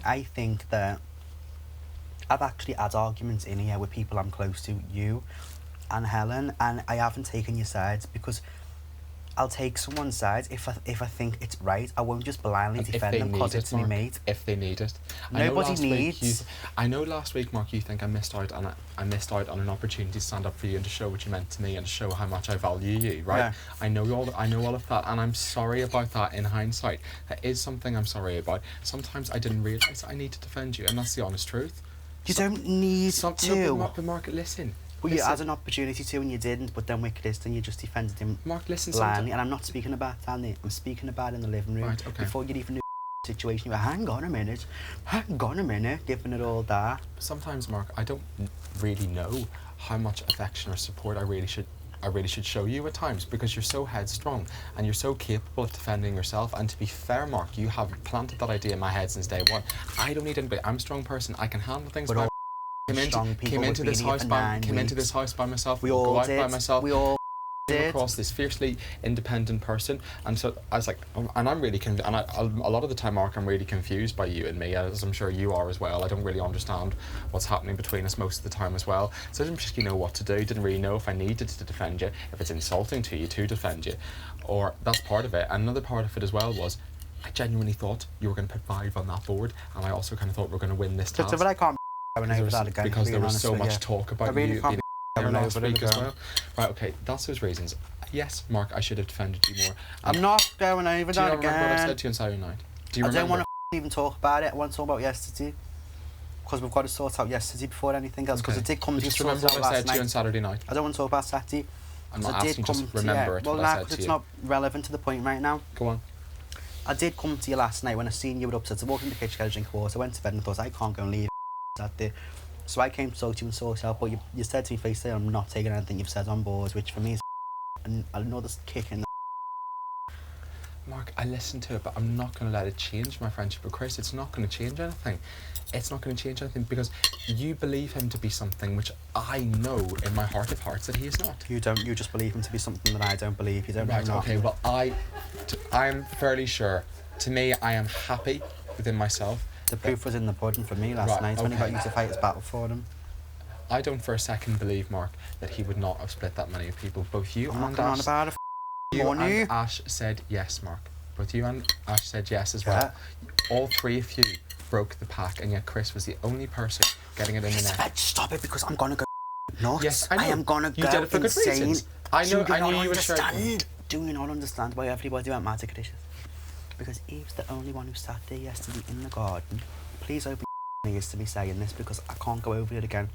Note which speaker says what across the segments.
Speaker 1: I think that I've actually had arguments in here with people I'm close to, you and Helen, and I haven't taken your sides because I'll take someone's side if I think it's right. I won't just blindly defend them because it's my mate.
Speaker 2: If they need it.
Speaker 1: Nobody needs.
Speaker 2: I know last week, Mark, you think I missed out on an opportunity to stand up for you and to show what you meant to me and to show how much I value you, right?
Speaker 1: Yeah.
Speaker 2: I know all of that, and I'm sorry about that in hindsight. That is something I'm sorry about. Sometimes I didn't realise I need to defend you, and that's the honest truth.
Speaker 1: You don't need to.
Speaker 2: No, but Mark, listen.
Speaker 1: Well, you had an opportunity to and you didn't, but then wicked is, then you just defended him
Speaker 2: Mark, listen,
Speaker 1: blindly. And I'm not speaking about Andy, I'm speaking about in the living room.
Speaker 2: Right, okay.
Speaker 1: Before you even knew the situation, you were, hang on a minute, giving it all that.
Speaker 2: Sometimes, Mark, I don't really know how much affection or support I really should show you at times, because you're so headstrong and you're so capable of defending yourself. And to be fair, Mark, you have planted that idea in my head since day one. I don't need anybody. I'm a strong person. I can handle things.
Speaker 1: But
Speaker 2: came into this house by myself.
Speaker 1: We all
Speaker 2: go out
Speaker 1: did.
Speaker 2: by myself.
Speaker 1: We all did.
Speaker 2: Across this fiercely independent person, and so I was like, and I'm really a lot of the time, Mark, I'm really confused by you and me, as I'm sure you are as well. I don't really understand what's happening between us most of the time as well. So I didn't particularly know what to do. Didn't really know if I needed to defend you, if it's insulting to you to defend you, or that's part of it. And another part of it as well was, I genuinely thought you were going to put 5 on that board, and I also kind of thought we were going to win this task.
Speaker 1: But I can't over that again,
Speaker 2: because there was so much talk about you being there last week as well. Right, okay, that's those reasons. Yes, Mark, I should have defended you more.
Speaker 1: I'm not going over that again.
Speaker 2: Do you remember what I said to you on Saturday night? Do you remember?
Speaker 1: I don't want to even talk about it. I want to talk about yesterday, because we've got to sort out yesterday before anything else, because it did come to
Speaker 2: just remember what I said to you on Saturday night.
Speaker 1: I don't want to talk about Saturday.
Speaker 2: I'm not asking, just remember it, what I said to you.
Speaker 1: It's not relevant to the point right now.
Speaker 2: Go on.
Speaker 1: I did come to you last night when I seen you were upset. I walked in the kitchen, got a drink of water, I went to bed and thought, I can't go and leave Saturday. So I came to talk to you and sort out, but you said to me face to face, I'm not taking anything you've said on board, which for me is another kick in the...
Speaker 2: Mark, I listened to it, but I'm not going to let it change my friendship with Chris. It's not going to change anything. It's not going to change anything, because you believe him to be something which I know in my heart of hearts that he is not.
Speaker 1: You don't, you just believe him to be something that I don't believe. You don't know.
Speaker 2: Right, okay, well, I'm fairly sure. To me, I am happy within myself.
Speaker 1: The proof was in the pudding for me last night when he got you to fight his battle for him.
Speaker 2: I don't for a second believe, Mark, that he would not have split that money with people. Both you and Ash... and Ash said yes, Mark. Both you and Ash said yes as well. All 3 of you broke the pack, and yet Chris was the only person getting it in the net.
Speaker 1: Stop it, because I'm gonna go nuts.
Speaker 2: Yes, I know.
Speaker 1: I am gonna go
Speaker 2: you did it for
Speaker 1: insane.
Speaker 2: Good reasons. I knew you were sure.
Speaker 1: Do you not understand why everybody went mad at Chris? Because Eve's the only one who sat there yesterday in the garden. Please open your ears to me saying this, because I can't go over it again.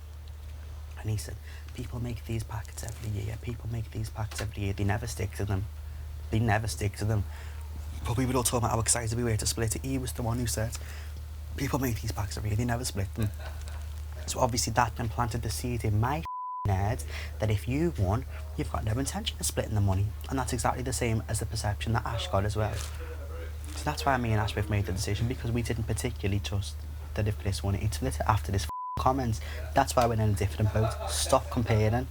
Speaker 1: And he said, people make these packets every year. People make these packets every year. They never stick to them. They never stick to them. But we were all talking about how excited we were to split it. He was the one who said, people make these packets every year. They never split them. So obviously that then planted the seed in my head that if you won, you've got no intention of splitting the money. And that's exactly the same as the perception that Ash got as well. So that's why me and Ash both made the decision, because we didn't particularly trust that if Chris won it, he'd split it after this comments. That's why we're in a different boat. Stop comparing.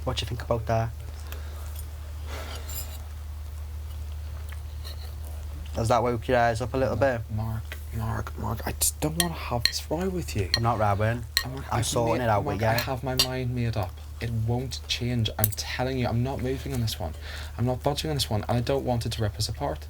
Speaker 1: What do you think about that? Has that woke your eyes up a little bit?
Speaker 2: Mark, I just don't want to have this row with you.
Speaker 1: I'm not rowing. I'm sorting it out with you.
Speaker 2: I have my mind made up. It won't change. I'm telling you, I'm not moving on this one. I'm not budging on this one, and I don't want it to rip us apart.